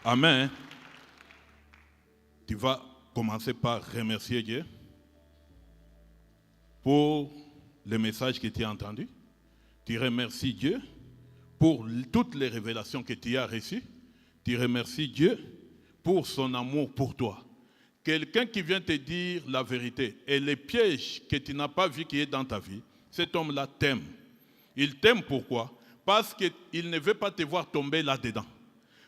Amen. Tu vas commencer par remercier Dieu pour le message que tu as entendu. Tu remercies Dieu pour toutes les révélations que tu as reçues. Tu remercies Dieu pour son amour pour toi. Quelqu'un qui vient te dire la vérité et les pièges que tu n'as pas vus qui est dans ta vie, cet homme-là t'aime. Il t'aime pourquoi? Parce qu'il ne veut pas te voir tomber là-dedans.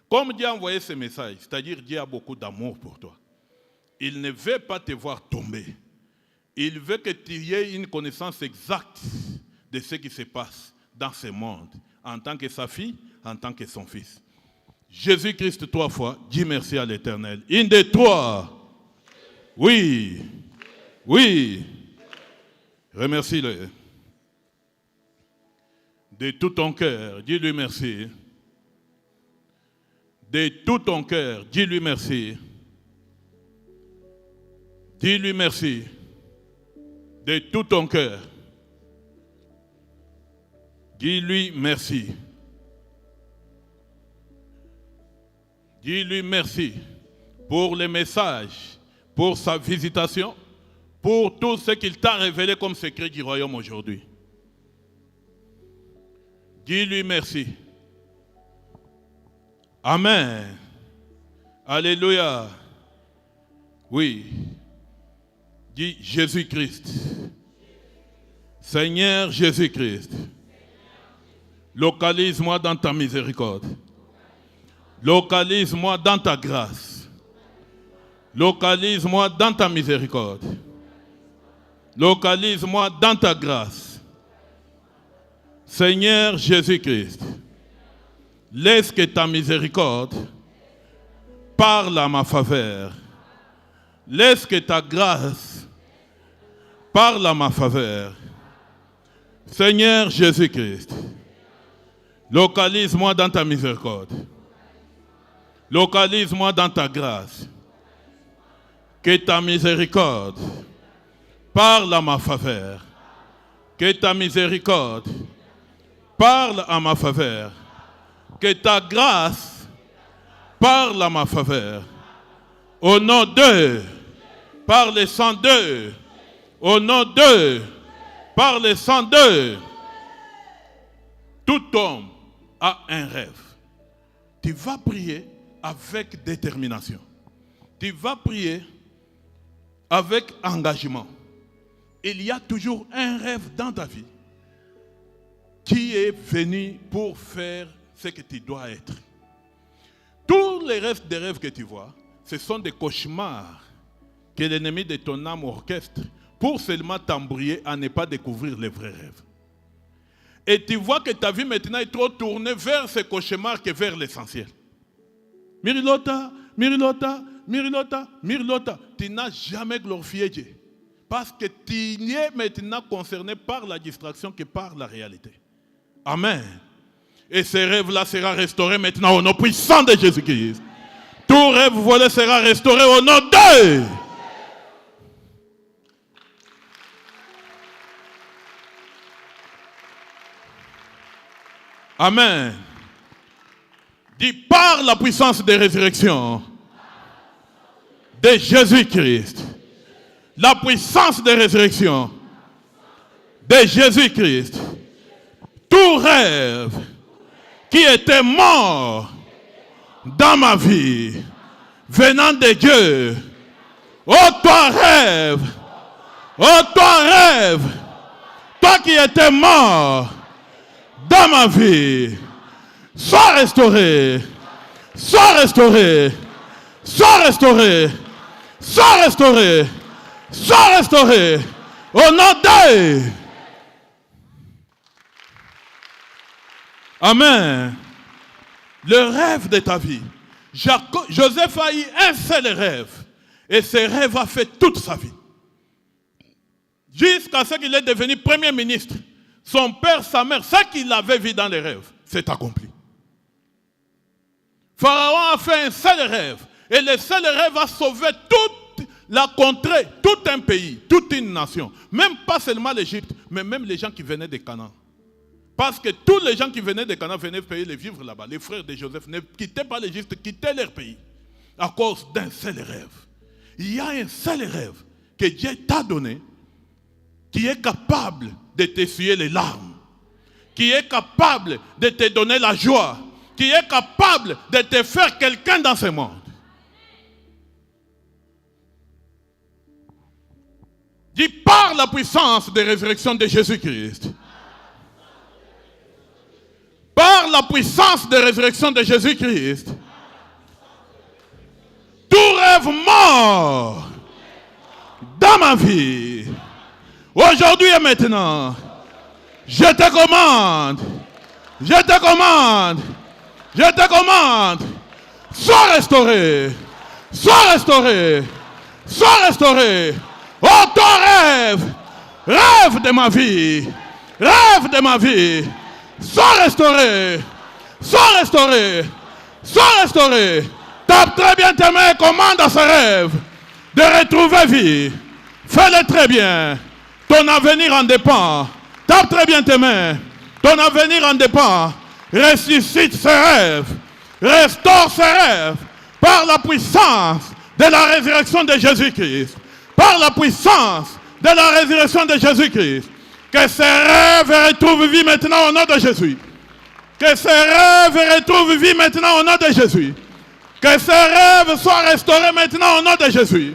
Comme Dieu a envoyé ce message, c'est-à-dire Dieu a beaucoup d'amour pour toi. Il ne veut pas te voir tomber. Il veut que tu aies une connaissance exacte de ce qui se passe dans ce monde, en tant que sa fille, en tant que son fils. Jésus-Christ 3 fois, dis merci à l'Éternel. Une des trois. Oui. Oui. Remercie-le. De tout ton cœur, dis-lui merci. De tout ton cœur, dis-lui merci. Dis-lui merci. De tout ton cœur. Dis-lui merci. Dis-lui merci pour les messages, pour sa visitation, pour tout ce qu'il t'a révélé comme secret du royaume aujourd'hui. Dis-lui merci. Amen. Alléluia. Oui. Dis Jésus-Christ. Seigneur Jésus-Christ. Localise-moi dans ta miséricorde. Localise-moi dans ta grâce. Localise-moi dans ta miséricorde. Localise-moi dans ta grâce. Seigneur Jésus-Christ, laisse que ta miséricorde parle à ma faveur. Laisse que ta grâce parle à ma faveur. Seigneur Jésus-Christ, localise-moi dans ta miséricorde. Localise-moi dans ta grâce. Que ta miséricorde parle à ma faveur. Que ta miséricorde parle à ma faveur. Que ta grâce parle à ma faveur. Au nom d'eux, par le sang d'eux. Au nom d'eux, par le sang d'eux. Tout homme a un rêve. Tu vas prier avec détermination. Tu vas prier avec engagement. Il y a toujours un rêve dans ta vie qui est venu pour faire ce que tu dois être. Tous les rêves des rêves que tu vois, ce sont des cauchemars que l'ennemi de ton âme orchestre pour seulement t'embrouiller à ne pas découvrir les vrais rêves. Et tu vois que ta vie maintenant est trop tournée vers ces cauchemars que vers l'essentiel. Mirilota, Mirilota, Mirilota, Mirilota. Tu n'as jamais glorifié Dieu. Parce que tu n'es maintenant concerné par la distraction que par la réalité. Amen. Et ce rêve-là sera restauré maintenant au nom puissant de Jésus-Christ. Tout rêve volé sera restauré au nom de... Amen. Dis par la puissance de résurrection de Jésus-Christ. La puissance de résurrection de Jésus-Christ. Tout rêve qui était mort dans ma vie, venant de Dieu. Oh toi rêve, oh toi rêve, toi qui étais mort dans ma vie, sois restauré, sois restauré, sois restauré, sois restauré, sois restauré, au nom de... Amen. Le rêve de ta vie. Joseph a eu un seul rêve. Et ce rêve a fait toute sa vie. Jusqu'à ce qu'il est devenu premier ministre. Son père, sa mère, ce qu'il avait vu dans les rêves, c'est accompli. Pharaon a fait un seul rêve. Et le seul rêve a sauvé toute la contrée, tout un pays, toute une nation. Même pas seulement l'Égypte, mais même les gens qui venaient de Canaan. Parce que tous les gens qui venaient de Canaan venaient payer les vivres là-bas. Les frères de Joseph ne quittaient pas l'Égypte, quittaient leur pays. À cause d'un seul rêve. Il y a un seul rêve que Dieu t'a donné qui est capable de t'essuyer les larmes, qui est capable de te donner la joie, qui est capable de te faire quelqu'un dans ce monde. Dis par la puissance de résurrection de Jésus-Christ. Par la puissance de résurrection de Jésus-Christ. Tout rêve mort dans ma vie, aujourd'hui et maintenant, je te commande, sois restauré, Oh, ton rêve de ma vie, sois restauré. Tape très bien tes mains, commande à ce rêve de retrouver vie. Fais-le très bien. Ton avenir en dépend. Tape très bien tes mains. Ton avenir en dépend. Ressuscite ce rêve. Restaure ce rêve par la puissance de la résurrection de Jésus-Christ. Par la puissance de la résurrection de Jésus-Christ. Que ce rêve retrouve vie maintenant au nom de Jésus. Que ce rêve retrouve vie maintenant au nom de Jésus. Que ces rêves soient restaurés maintenant au nom de Jésus.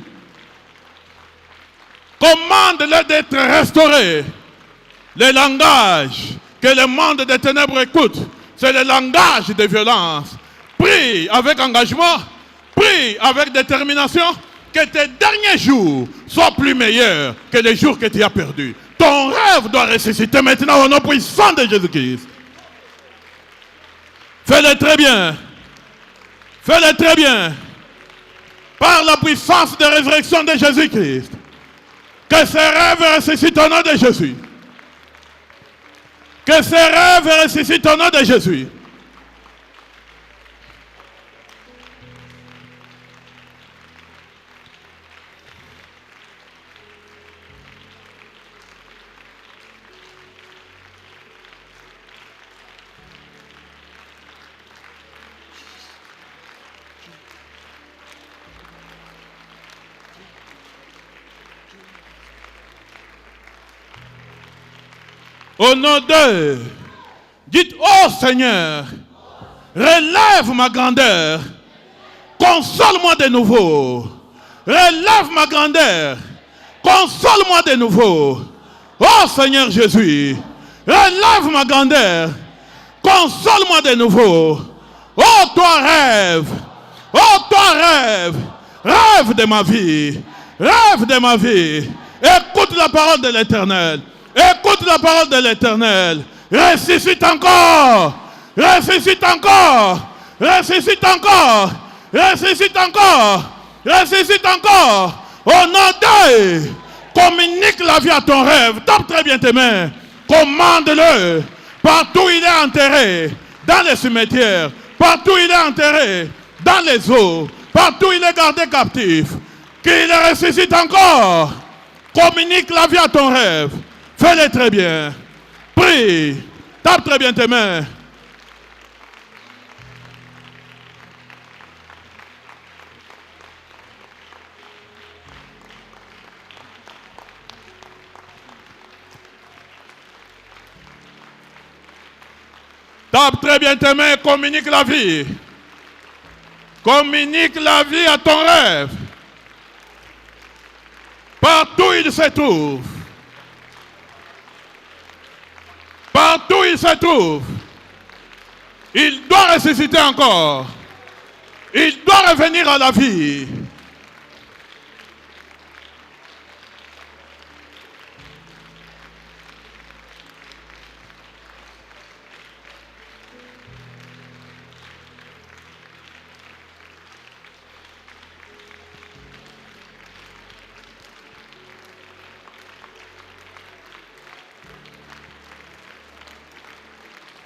Commande-le d'être restaurés. Le langage que le monde des ténèbres écoute, c'est le langage de violence. Prie avec engagement, prie avec détermination, que tes derniers jours soient plus meilleurs que les jours que tu as perdus. Ton rêve doit ressusciter maintenant au nom puissant de Jésus-Christ. Fais-le très bien. Fais-le très bien. Par la puissance de résurrection de Jésus-Christ. Que ces rêves ressuscitent au nom de Jésus. Que ces rêves ressuscitent au nom de Jésus. Au nom de, dites, oh Seigneur, relève ma grandeur, console-moi de nouveau, relève ma grandeur, console-moi de nouveau. Oh Seigneur Jésus, relève ma grandeur, console-moi de nouveau. Oh toi rêve, rêve de ma vie, écoute la parole de l'Éternel. Écoute la parole de l'Éternel. Ressuscite encore. Au nom de, communique la vie à ton rêve. Tape très bien tes mains. Commande-le. Partout il est enterré. Dans les cimetières. Partout il est enterré. Dans les eaux. Partout il est gardé captif. Qu'il ressuscite encore. Communique la vie à ton rêve. Fais-le très bien. Prie. Tape très bien tes mains. Tape très bien tes mains et communique la vie. Communique la vie à ton rêve. Partout il se trouve. Partout il se trouve. Il doit ressusciter encore. Il doit revenir à la vie.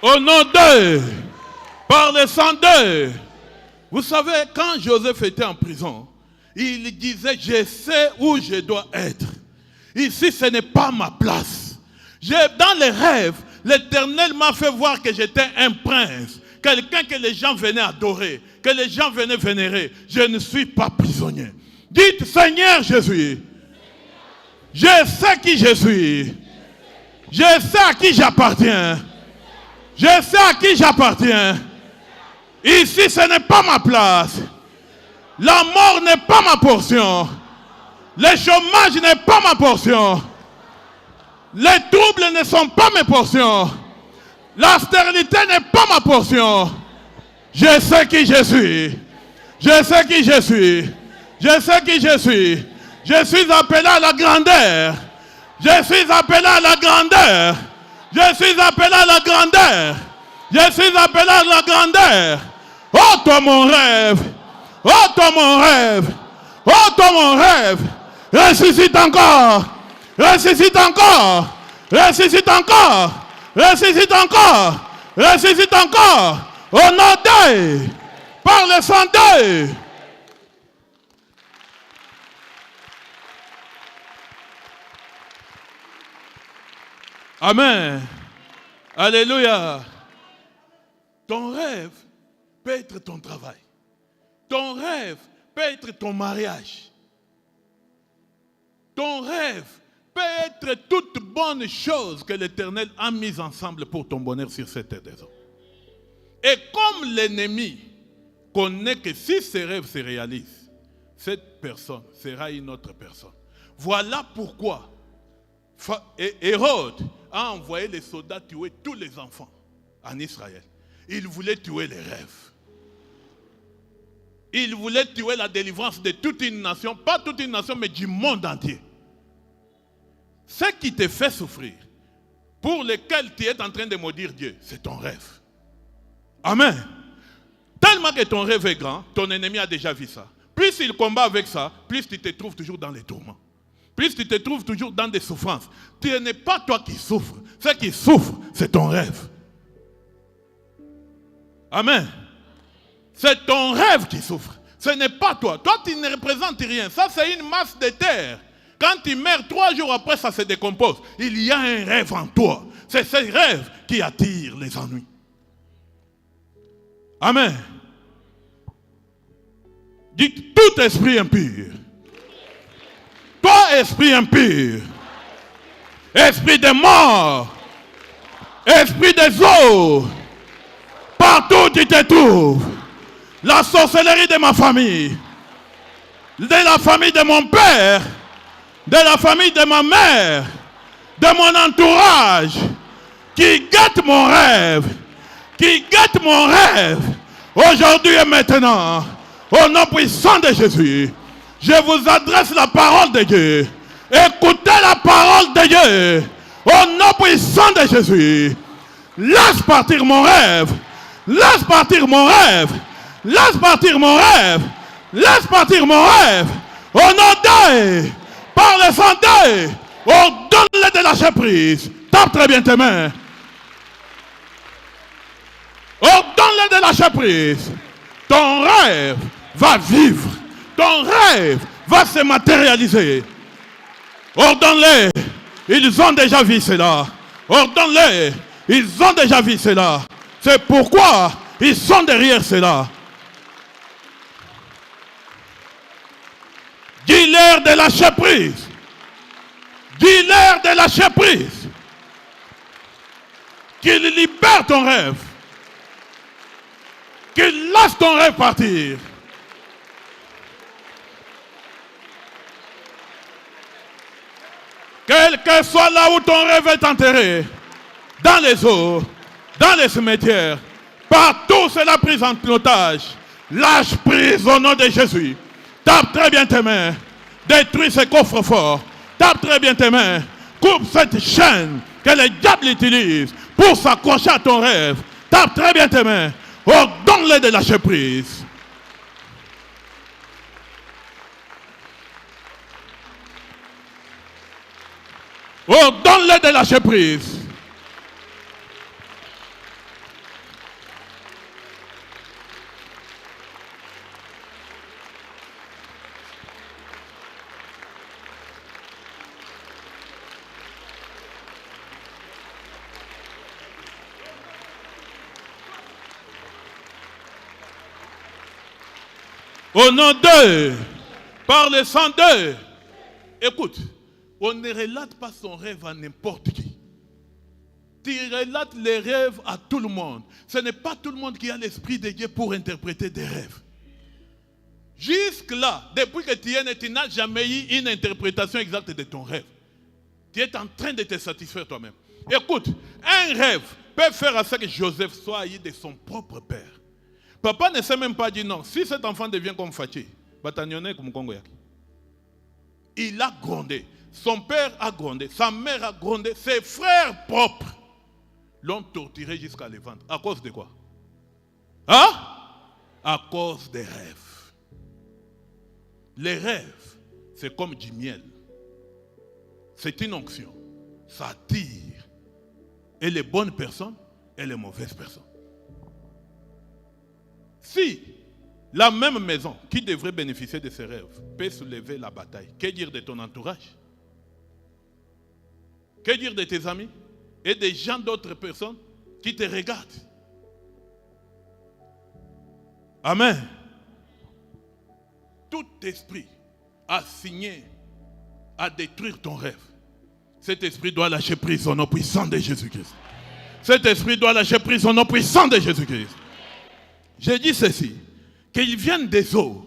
Au nom d'eux, par le sang d'eux. Vous savez, quand Joseph était en prison, il disait, je sais où je dois être. Ici, ce n'est pas ma place. Dans les rêves, L'Éternel m'a fait voir que j'étais un prince, quelqu'un que les gens venaient adorer, que les gens venaient vénérer. Je ne suis pas prisonnier. Dites, Seigneur Jésus, je sais qui je suis. Je sais à qui j'appartiens. Je sais à qui j'appartiens. Ici, ce n'est pas ma place. La mort n'est pas ma portion. Le chômage n'est pas ma portion. Les troubles ne sont pas mes portions. La stérilité n'est pas ma portion. Je sais qui je suis. Je sais qui je suis. Je sais qui je suis. Je suis appelé à la grandeur. Je suis appelé à la grandeur. Je suis appelé à la grandeur. Je suis appelé à la grandeur. Oh toi mon rêve. Oh toi mon rêve. Oh toi mon rêve. Ressuscite encore. Ressuscite encore. Ressuscite encore. Ressuscite encore. Ressuscite encore. Au nom d'eux. Par le sang d'eux. Amen. Alléluia. Ton rêve peut être ton travail. Ton rêve peut être ton mariage. Ton rêve peut être toute bonne chose que l'Éternel a mise ensemble pour ton bonheur sur cette terre des hommes. Et comme l'ennemi connaît que si ces rêves se réalisent, cette personne sera une autre personne. Voilà pourquoi Hérode a envoyé les soldats tuer tous les enfants en Israël. Il voulait tuer les rêves. Il voulait tuer la délivrance de toute une nation, pas toute une nation, mais du monde entier. Ce qui te fait souffrir, pour lequel tu es en train de maudire Dieu, c'est ton rêve. Amen. Tellement que ton rêve est grand, ton ennemi a déjà vu ça. Plus il combat avec ça, plus tu te trouves toujours dans les tourments. Plus tu te trouves toujours dans des souffrances. Ce n'est pas toi qui souffres. Ce qui souffre, c'est ton rêve. Amen. C'est ton rêve qui souffre. Ce n'est pas toi. Toi, tu ne représentes rien. Ça, c'est une masse de terre. Quand tu meurs, 3 jours après, ça se décompose. Il y a un rêve en toi. C'est ce rêve qui attire les ennuis. Amen. Dites tout esprit impur. Toi, esprit impur. Esprit de mort. Esprit des eaux. Partout où tu te trouves. La sorcellerie de ma famille. De la famille de mon père. De la famille de ma mère. De mon entourage. Qui gâte mon rêve. Qui gâte mon rêve. Aujourd'hui et maintenant. Au nom puissant de Jésus. Je vous adresse la parole de Dieu. Écoutez la parole de Dieu. Au nom puissant de Jésus. Laisse partir mon rêve. Laisse partir mon rêve. Laisse partir mon rêve. Laisse partir mon rêve. Au nom d'eux. Par le sang d'eux. Ordonne-le de lâcher prise. Tape très bien tes mains. Ordonne-le de lâcher prise. Ton rêve va vivre. Ton rêve va se matérialiser. Ordonne-les. Ils ont déjà vu cela. Ordonne-les. Ils ont déjà vu cela. C'est pourquoi ils sont derrière cela. Dis-leur de lâcher prise. Dis-leur de lâcher prise. Qu'il libère ton rêve. Qu'il laisse ton rêve partir. Quel que soit là où ton rêve est enterré, dans les eaux, dans les cimetières, partout c'est la prise en otage. Lâche prise au nom de Jésus. Tape très bien tes mains. Détruis ce coffre-fort. Tape très bien tes mains. Coupe cette chaîne que le diable utilise pour s'accrocher à ton rêve. Tape très bien tes mains. Ordonne-le de lâcher prise. Ordonne-le de lâcher prise. Au nom d'eux. Par le sang d'eux. Écoute, on ne relate pas son rêve à n'importe qui. Tu relates les rêves à tout le monde. Ce n'est pas tout le monde qui a l'esprit de Dieu pour interpréter des rêves. Jusque-là, depuis que tu es né, tu n'as jamais eu une interprétation exacte de ton rêve. Tu es en train de te satisfaire toi-même. Écoute, un rêve peut faire à ce que Joseph soit haï de son propre père. Papa ne s'est même pas dit non. Si cet enfant devient comme Fatih, il a grondé. Son père a grondé. Sa mère a grondé. Ses frères propres l'ont torturé jusqu'à les vendre. À cause de quoi? Hein? À cause des rêves. Les rêves, c'est comme du miel. C'est une onction. Ça attire. Et les bonnes personnes et les mauvaises personnes. Si la même maison qui devrait bénéficier de ces rêves peut soulever la bataille, que dire de ton entourage? Que dire de tes amis et des gens d'autres personnes qui te regardent? Amen. Tout esprit assigné à détruire ton rêve, cet esprit doit lâcher prise au nom puissant de Jésus-Christ. Cet esprit doit lâcher prise au nom puissant de Jésus-Christ. J'ai dit ceci, qu'ils viennent des eaux,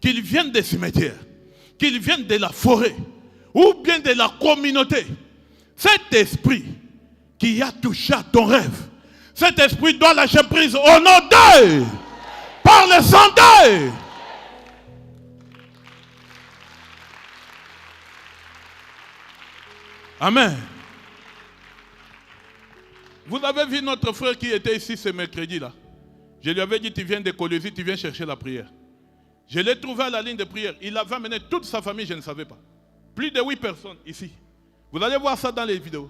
qu'ils viennent des cimetières, qu'ils viennent de la forêt ou bien de la communauté. Cet esprit qui a touché à ton rêve, cet esprit doit lâcher prise au nom d'eux, par le sang d'eux. Amen. Vous avez vu notre frère qui était ici ce mercredi-là. Je lui avais dit, tu viens de Colosie, tu viens chercher la prière. Je l'ai trouvé à la ligne de prière. Il avait amené toute sa famille, je ne savais pas. Plus de 8 personnes ici. Vous allez voir ça dans les vidéos.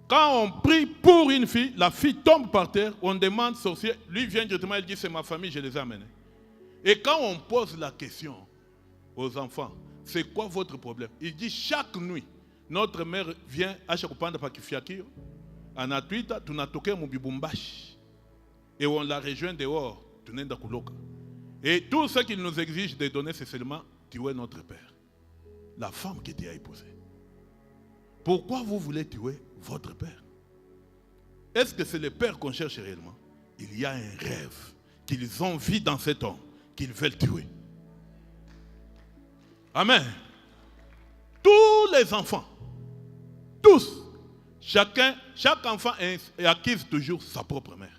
Quand on prie pour une fille, la fille tombe par terre, on demande sorcier, lui vient directement, il dit c'est ma famille, je les ai amenés. Et quand on pose la question aux enfants, c'est quoi votre problème? Il dit chaque nuit, notre mère vient à Chakupanda Pakifiaki, en Atuita, tunatoke Mubibumbash. Et on la rejoint dehors, Tunenda Kuloka. Et tout ce qu'il nous exige de donner, c'est seulement tuer notre père. La femme qui t'y a épousé. Pourquoi vous voulez tuer votre père? Est-ce que c'est le père qu'on cherche réellement? Il y a un rêve qu'ils ont vu dans cet homme, qu'ils veulent tuer. Amen. Tous les enfants, tous, chaque enfant acquise toujours sa propre mère.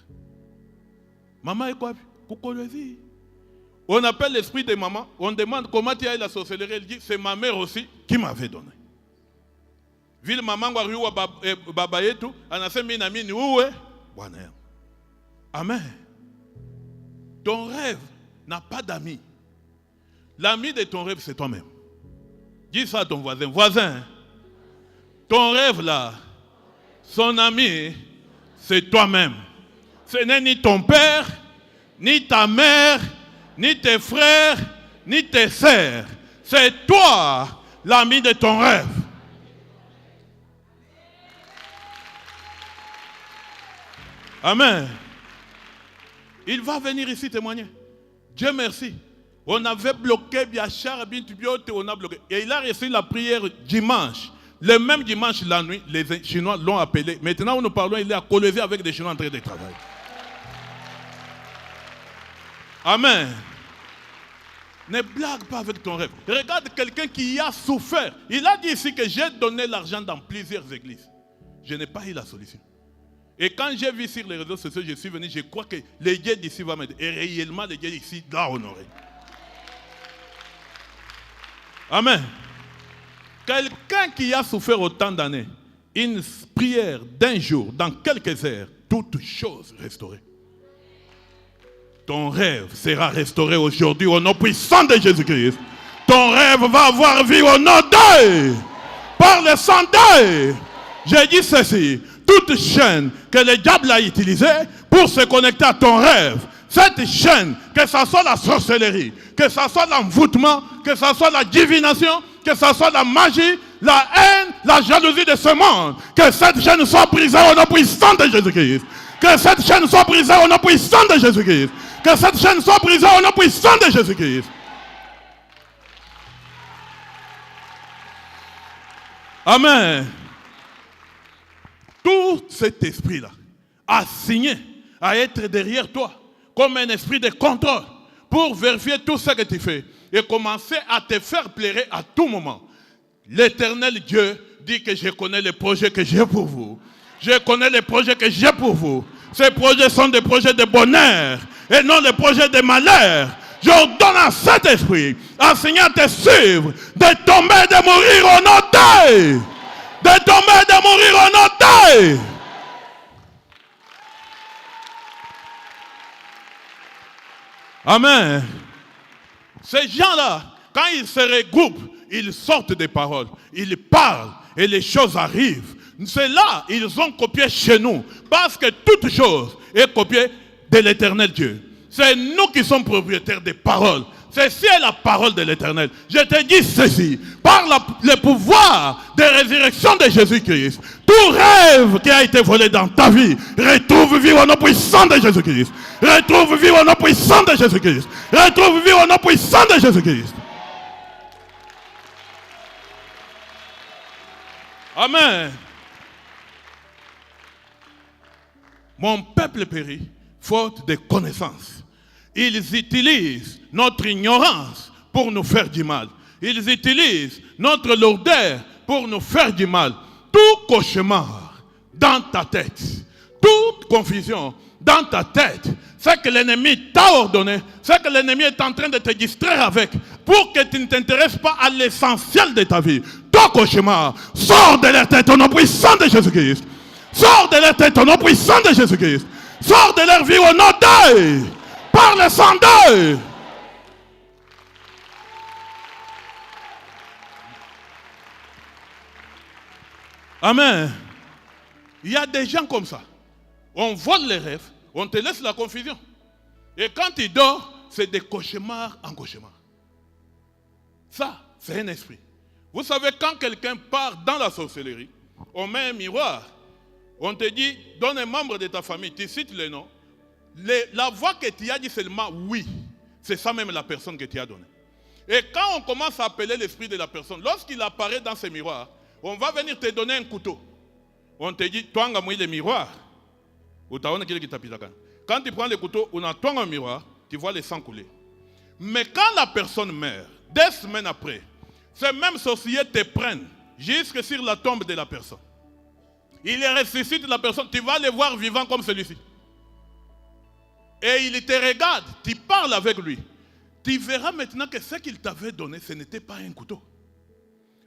Maman est quoi? On appelle l'esprit de maman, on demande comment tu as eu la sorcellerie, elle dit c'est ma mère aussi qui m'avait donné. Ville maman wa baba yetu anasema mimi na mimi uwe Bwana. Amen. Ton rêve n'a pas d'amis. L'ami de ton rêve c'est toi-même. Dis ça à ton voisin. Voisin, ton rêve là, son ami, c'est toi-même. Ce n'est ni ton père, ni ta mère, ni tes frères, ni tes sœurs. C'est toi, l'ami de ton rêve. Amen. Il va venir ici témoigner. Dieu merci. On avait bloqué Biachar, on a bloqué. Et il a reçu la prière dimanche. Le même dimanche, la nuit, les Chinois l'ont appelé. Maintenant, où nous parlons, il est à Colosie avec des Chinois en train de travailler. Amen. Ne blague pas avec ton rêve. Regarde quelqu'un qui a souffert. Il a dit ici que j'ai donné l'argent dans plusieurs églises. Je n'ai pas eu la solution. Et quand j'ai vu sur les réseaux sociaux, je suis venu, je crois que les dieux d'ici vont m'aider. Et réellement, les dieux d'ici doivent honorer. Amen. Quelqu'un qui a souffert autant d'années, une prière d'un jour, dans quelques heures, toutes choses restaurées. Ton rêve sera restauré aujourd'hui au nom puissant de Jésus-Christ. Ton rêve va avoir vie au nom d'eux. Par le sang d'eux. J'ai dit ceci. Toute chaîne que le diable a utilisée pour se connecter à ton rêve, cette chaîne, que ce soit la sorcellerie, que ce soit l'envoûtement, que ce soit la divination, que ce soit la magie, la haine, la jalousie de ce monde, que cette chaîne soit brisée au nom puissant de Jésus-Christ. Que cette chaîne soit brisée au nom puissant de Jésus-Christ. Que cette chaîne soit brisée au nom puissant de Jésus-Christ. Amen. Tout cet esprit-là a signé à être derrière toi comme un esprit de contrôle pour vérifier tout ce que tu fais et commencer à te faire plaire à tout moment. L'Éternel Dieu dit que je connais les projets que j'ai pour vous. Je connais les projets que j'ai pour vous. Ces projets sont des projets de bonheur et non des projets de malheur. J'ordonne à cet esprit, à Seigneur te suivre, de tomber, de mourir en ôté. De tomber, de mourir en ôté. Amen. Ces gens-là, quand ils se regroupent, ils sortent des paroles, ils parlent et les choses arrivent. C'est là ils ont copié chez nous, parce que toute chose est copiée de l'Éternel Dieu. C'est nous qui sommes propriétaires des paroles. Ceci est la parole de l'Éternel. Je te dis ceci, par le pouvoir de résurrection de Jésus-Christ, tout rêve qui a été volé dans ta vie, retrouve vie au nom puissant de Jésus-Christ. Retrouve vie au nom puissant de Jésus-Christ. Retrouve vie au nom puissant de Jésus-Christ. Amen. Mon peuple périt faute de connaissances. Ils utilisent notre ignorance pour nous faire du mal. Ils utilisent notre lourdeur pour nous faire du mal. Tout cauchemar dans ta tête, toute confusion dans ta tête, c'est que l'ennemi t'a ordonné, c'est que l'ennemi est en train de te distraire avec, pour que tu ne t'intéresses pas à l'essentiel de ta vie. Ton cauchemar, sors de leur tête au nom puissant de Jésus-Christ. Sors de leur tête au nom puissant de Jésus-Christ. Sors de leur vie au nom d'eux. Parle sans d'eux. Amen. Il y a des gens comme ça. On vole les rêves, on te laisse la confusion. Et quand tu dors, c'est des cauchemars en cauchemar. Ça, c'est un esprit. Vous savez, quand quelqu'un part dans la sorcellerie, on met un miroir. On te dit, donne un membre de ta famille, tu cites le nom. La voix que tu as dit seulement oui. C'est ça même la personne que tu as donnée. Et quand on commence à appeler l'esprit de la personne, lorsqu'il apparaît dans ce miroir, on va venir te donner un couteau. On te dit, toi, on a le miroir. Quand tu prends le couteau, on a toi un miroir, tu vois le sang couler. Mais quand la personne meurt, 2 semaines après, ces mêmes sorciers te prennent jusque sur la tombe de la personne. Il ressuscite la personne, tu vas le voir vivant comme celui-ci. Et il te regarde, tu parles avec lui. Tu verras maintenant que ce qu'il t'avait donné, ce n'était pas un couteau.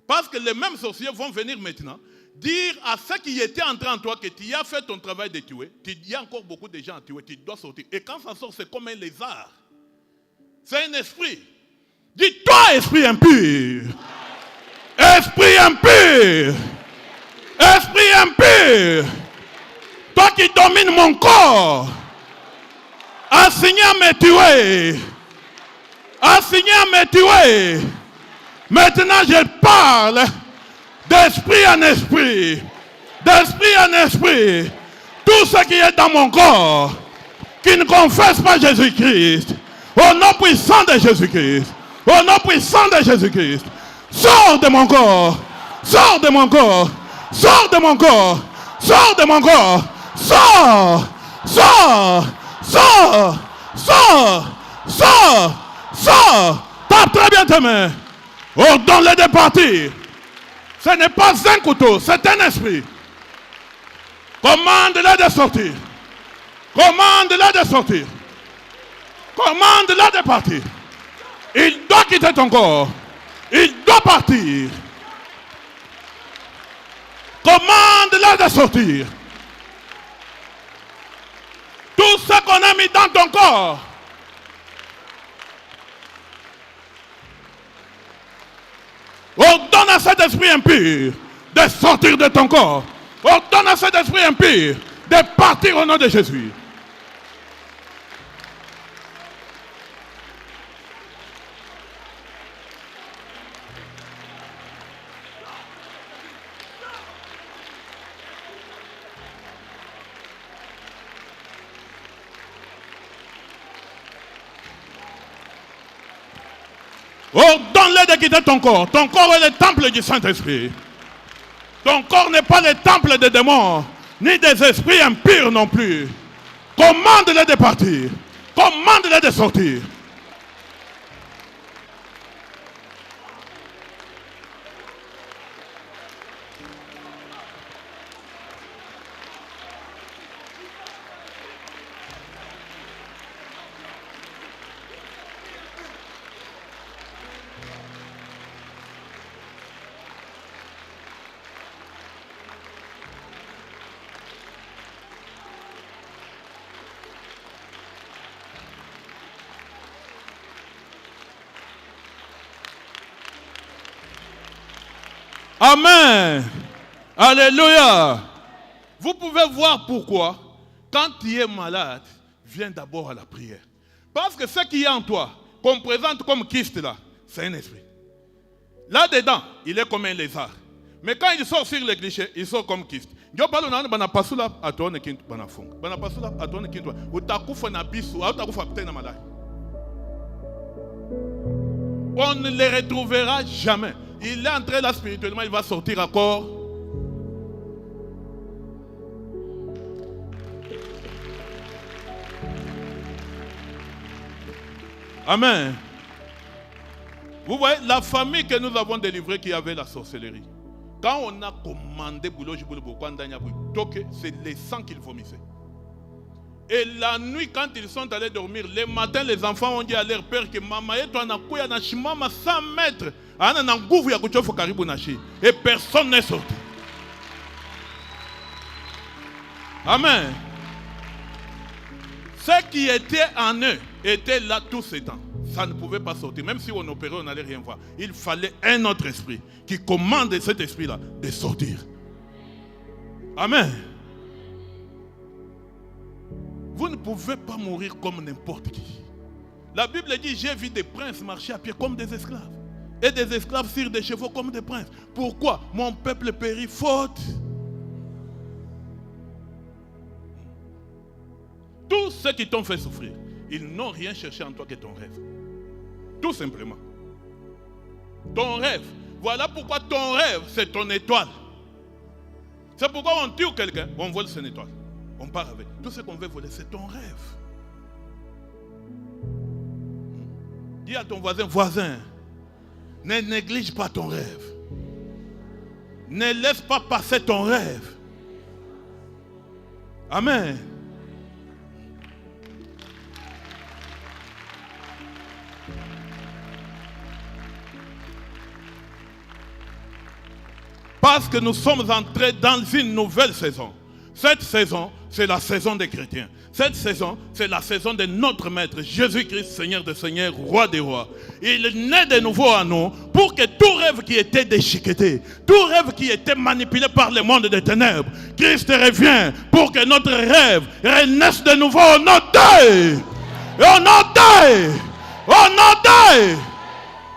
Parce que les mêmes sorciers vont venir maintenant dire à ceux qui étaient entrés en toi que tu as fait ton travail de tuer, il y a encore beaucoup de gens à tuer, tu dois sortir. Et quand ça sort, c'est comme un lézard. C'est un esprit. Dis-toi, esprit impur. Esprit impur. Esprit impur. Toi qui domines mon corps. Assigné à me tuer. Assigné à me tuer. Maintenant, je parle d'esprit en esprit. D'esprit en esprit. Tout ce qui est dans mon corps, qui ne confesse pas Jésus-Christ, au nom puissant de Jésus-Christ, au nom puissant de Jésus-Christ, sors de mon corps. Sors de mon corps. Sors de mon corps. Sors de mon corps. Sors. Sors. Sors. Sors. Sors. Sors. Tape très bien tes mains. Ordonne-les de partir. Ce n'est pas un couteau, c'est un esprit. Commande-les de sortir. Commande-les de sortir. Commande-les de partir. Il doit quitter ton corps. Il doit partir. Commande-les de sortir. Tout ce qu'on a mis dans ton corps. Ordonne à cet esprit impur de sortir de ton corps. Ordonne à cet esprit impur de partir au nom de Jésus. Ordonne-le de quitter ton corps. Ton corps est le temple du Saint-Esprit. Ton corps n'est pas le temple des démons, ni des esprits impurs non plus. Commande-le de partir. Commande-le de sortir. Amen. Alléluia. Vous pouvez voir pourquoi, quand tu es malade, viens d'abord à la prière. Parce que ce qui est en toi, qu'on présente comme Christ là, c'est un esprit. Là-dedans, il est comme un lézard. Mais quand il sort sur les clichés, il sort comme Christ. Je parle de bana pasula atone kintu bana funga. Bana pasula atone kintu. Utakufa na bisu, utakufa peut-être malade. On ne les retrouvera jamais. Il est entré là spirituellement, il va sortir encore. Amen. Vous voyez, la famille que nous avons délivrée qui avait la sorcellerie. Quand on a commandé c'est les sangs qu'ils vomissaient. Et la nuit, quand ils sont allés dormir, le matin, les enfants ont dit à leur père que maman et toi, na shimama 100 mètres. Et personne n'est sorti. Amen. Ce qui était en eux était là tout ce temps. Ça ne pouvait pas sortir. Même si on opérait, on n'allait rien voir. Il fallait un autre esprit qui commande cet esprit-là de sortir. Amen. Vous ne pouvez pas mourir comme n'importe qui. La Bible dit, j'ai vu des princes marcher à pied comme des esclaves. Et des esclaves sur des chevaux comme des princes. Pourquoi? Mon peuple périt faute. Tous ceux qui t'ont fait souffrir, ils n'ont rien cherché en toi que ton rêve. Tout simplement. Ton rêve. Voilà pourquoi ton rêve, c'est ton étoile. C'est pourquoi on tue quelqu'un, on vole son étoile. On part avec. Tout ce qu'on veut voler, c'est ton rêve. Dis à ton voisin, ne néglige pas ton rêve. Ne laisse pas passer ton rêve. Amen. Parce que nous sommes entrés dans une nouvelle saison. Cette saison, c'est la saison des chrétiens. Cette saison, c'est la saison de notre Maître, Jésus-Christ, Seigneur des Seigneurs, Roi des Rois. Il naît de nouveau à nous pour que tout rêve qui était déchiqueté, tout rêve qui était manipulé par le monde des ténèbres, Christ revient pour que notre rêve renaisse de nouveau au nom d'eux. Au nom d'eux. Au nom d'eux.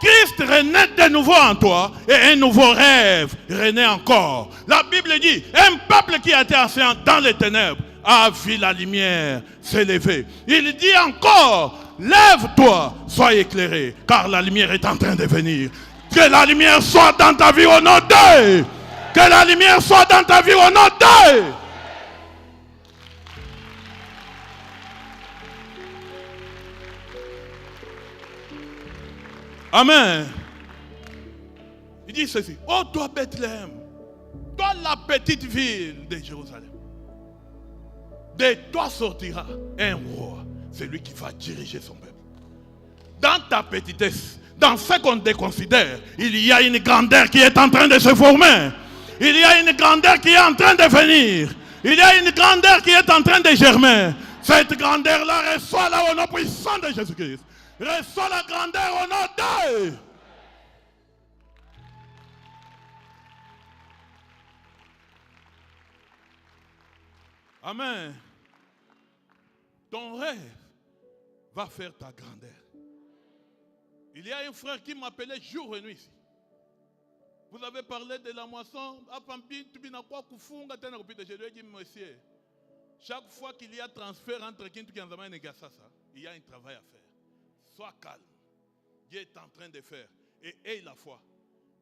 Christ renaît de nouveau en toi et un nouveau rêve renaît encore. La Bible dit, un peuple qui a été ancien dans les ténèbres a vu la lumière s'élever. Il dit encore, lève-toi, sois éclairé, car la lumière est en train de venir. Que la lumière soit dans ta vie au nom d'eux. Que la lumière soit dans ta vie au nom d'eux. Amen. Il dit ceci. Oh toi Bethléem, toi la petite ville de Jérusalem, de toi sortira un roi, celui qui va diriger son peuple. Dans ta petitesse, dans ce qu'on te considère, il y a une grandeur qui est en train de se former. Il y a une grandeur qui est en train de venir. Il y a une grandeur qui est en train de germer. Cette grandeur-là reçoit là au nom puissant de Jésus-Christ. Reçois la grandeur au nom d'eux. Amen. Ton rêve va faire ta grandeur. Il y a un frère qui m'appelait jour et nuit ici. Vous avez parlé de la moisson. Je lui ai dit, monsieur, chaque fois qu'il y a transfert entre Kintu et Nzama et Gassasa, il y a un travail à faire. Sois calme. Dieu est en train de faire. Et aie la foi.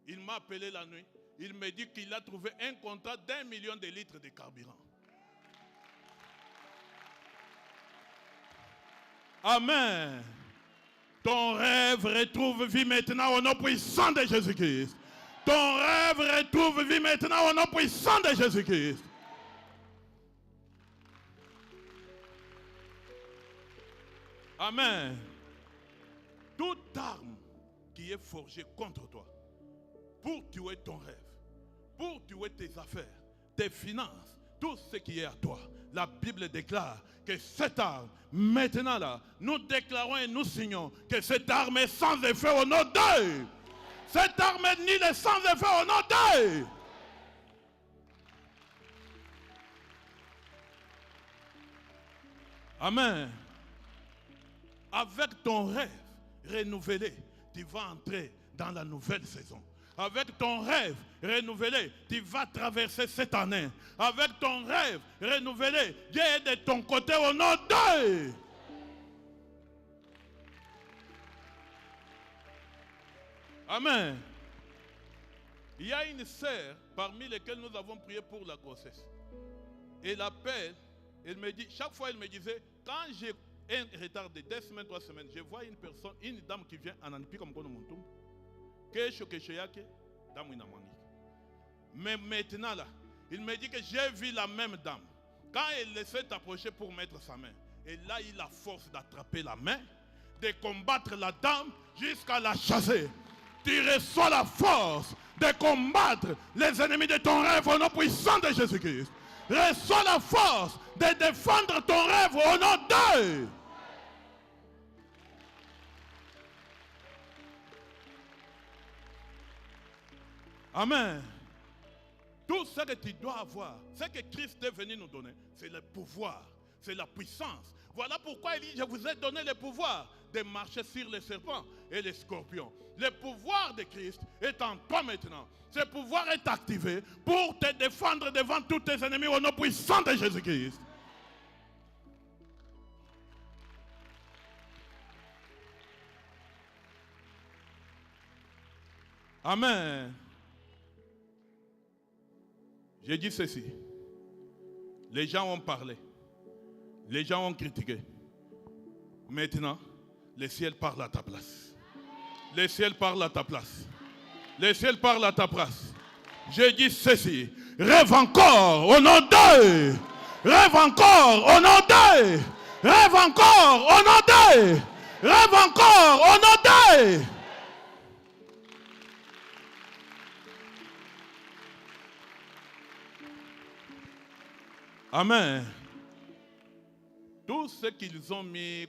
Il m'a appelé la nuit. Il me dit qu'il a trouvé un contrat d'1 million de litres de carburant. Amen. Ton rêve retrouve vie maintenant au nom puissant de Jésus-Christ. Ton rêve retrouve vie maintenant au nom puissant de Jésus-Christ. Amen. Toute arme qui est forgée contre toi, pour tuer ton rêve, pour tuer tes affaires, tes finances, tout ce qui est à toi, la Bible déclare que cette arme, maintenant là, nous déclarons et nous signons que cette arme est sans effet au nom d'eux. Cette arme est sans effet au nom d'eux. Amen. Avec ton rêve renouvelé, tu vas entrer dans la nouvelle saison. Avec ton rêve renouvelé, tu vas traverser cette année. Avec ton rêve renouvelé, Dieu est de ton côté au nom d'eux. Amen. Il y a une sœur parmi lesquelles nous avons prié pour la grossesse. Elle appelle, elle me dit, chaque fois elle me disait, quand j'ai un retard de 2 semaines, 3 semaines, je vois une personne, une dame qui vient en Anipi comme Montum. Mais maintenant là, il me dit que j'ai vu la même dame. Quand elle s'est approchée pour mettre sa main, elle a eu la force d'attraper la main, de combattre la dame jusqu'à la chasser. Tu reçois la force de combattre les ennemis de ton rêve au nom puissant de Jésus-Christ. Reçois la force de défendre ton rêve au nom d'eux. Amen. Tout ce que tu dois avoir, ce que Christ est venu nous donner, c'est le pouvoir, c'est la puissance. Voilà pourquoi il dit, je vous ai donné le pouvoir de marcher sur les serpents et les scorpions. Le pouvoir de Christ est en toi maintenant. Ce pouvoir est activé pour te défendre devant tous tes ennemis au nom puissant de Jésus-Christ. Amen. J'ai dit ceci. Les gens ont parlé. Les gens ont critiqué. Maintenant, le ciel parle à ta place. Le ciel parle à ta place. Le ciel parle à ta place. J'ai dit ceci. Rêve encore au nom d'eux. Rêve encore au nom d'eux. Rêve encore au nom d'eux. Rêve encore au nom d'eux. Amen. Tout ce qu'ils ont mis,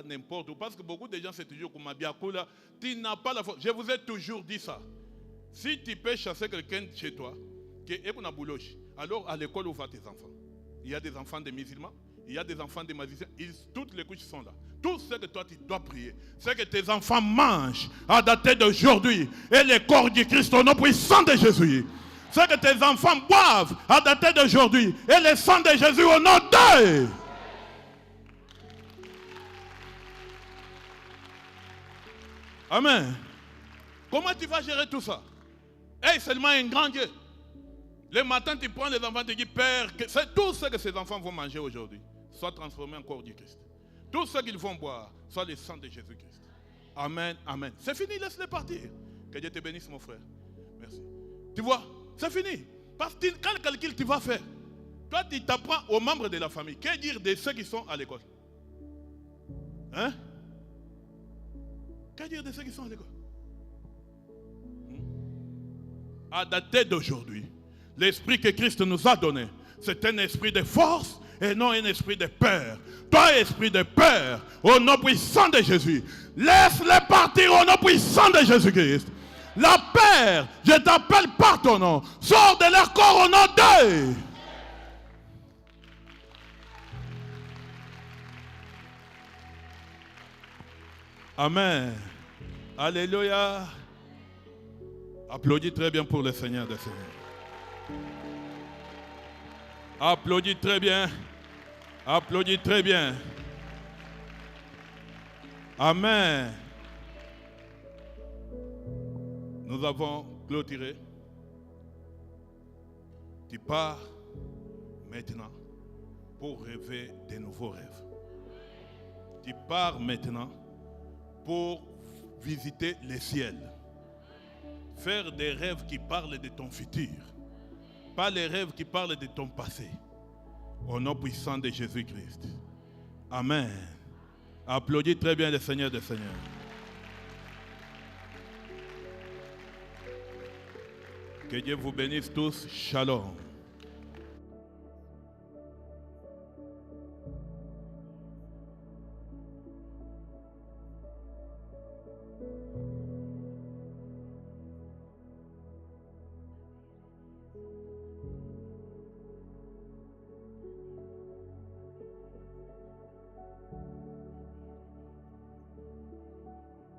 n'importe où, parce que beaucoup de gens c'est toujours comme Biakoula, tu n'as pas la force. Je vous ai toujours dit ça. Si tu peux chasser quelqu'un chez toi, qui est pour bouloche, alors à l'école où vont tes enfants. Il y a des enfants de musulmans, il y a des enfants de magiciens, toutes les couches sont là. Tout ce que toi tu dois prier, c'est que tes enfants mangent à dater d'aujourd'hui et le corps du Christ au nom puissant de Jésus. C'est que tes enfants boivent à dater d'aujourd'hui et le sang de Jésus au nom d'eux. Amen. Comment tu vas gérer tout ça? Hey, seulement un grand Dieu. Le matin, tu prends les enfants et tu dis, Père, c'est tout ce que ces enfants vont manger aujourd'hui soit transformé en corps du Christ. Tout ce qu'ils vont boire soit le sang de Jésus-Christ. Amen, amen. C'est fini, laisse-les partir. Que Dieu te bénisse, mon frère. Merci. Tu vois? C'est fini. Parce que quel calcul tu vas faire? Toi, tu t'apprends aux membres de la famille. Que dire de ceux qui sont à l'école? Hein? Que dire de ceux qui sont à l'école? À dater d'aujourd'hui, l'esprit que Christ nous a donné, c'est un esprit de force et non un esprit de peur. Toi, esprit de peur, au nom puissant de Jésus, laisse-les partir au nom puissant de Jésus-Christ. La peur, je t'appelle par ton nom. Sors de leur corps au nom d'eux. Amen. Alléluia. Applaudis très bien pour le Seigneur des Seigneurs. Applaudis très bien. Applaudis très bien. Amen. Nous avons clôturé. Tu pars maintenant pour rêver de nouveaux rêves. Tu pars maintenant pour visiter le ciel. Faire des rêves qui parlent de ton futur. Pas les rêves qui parlent de ton passé. Au nom puissant de Jésus-Christ. Amen. Applaudis très bien le Seigneur des Seigneurs. Que Dieu vous bénisse tous. Shalom.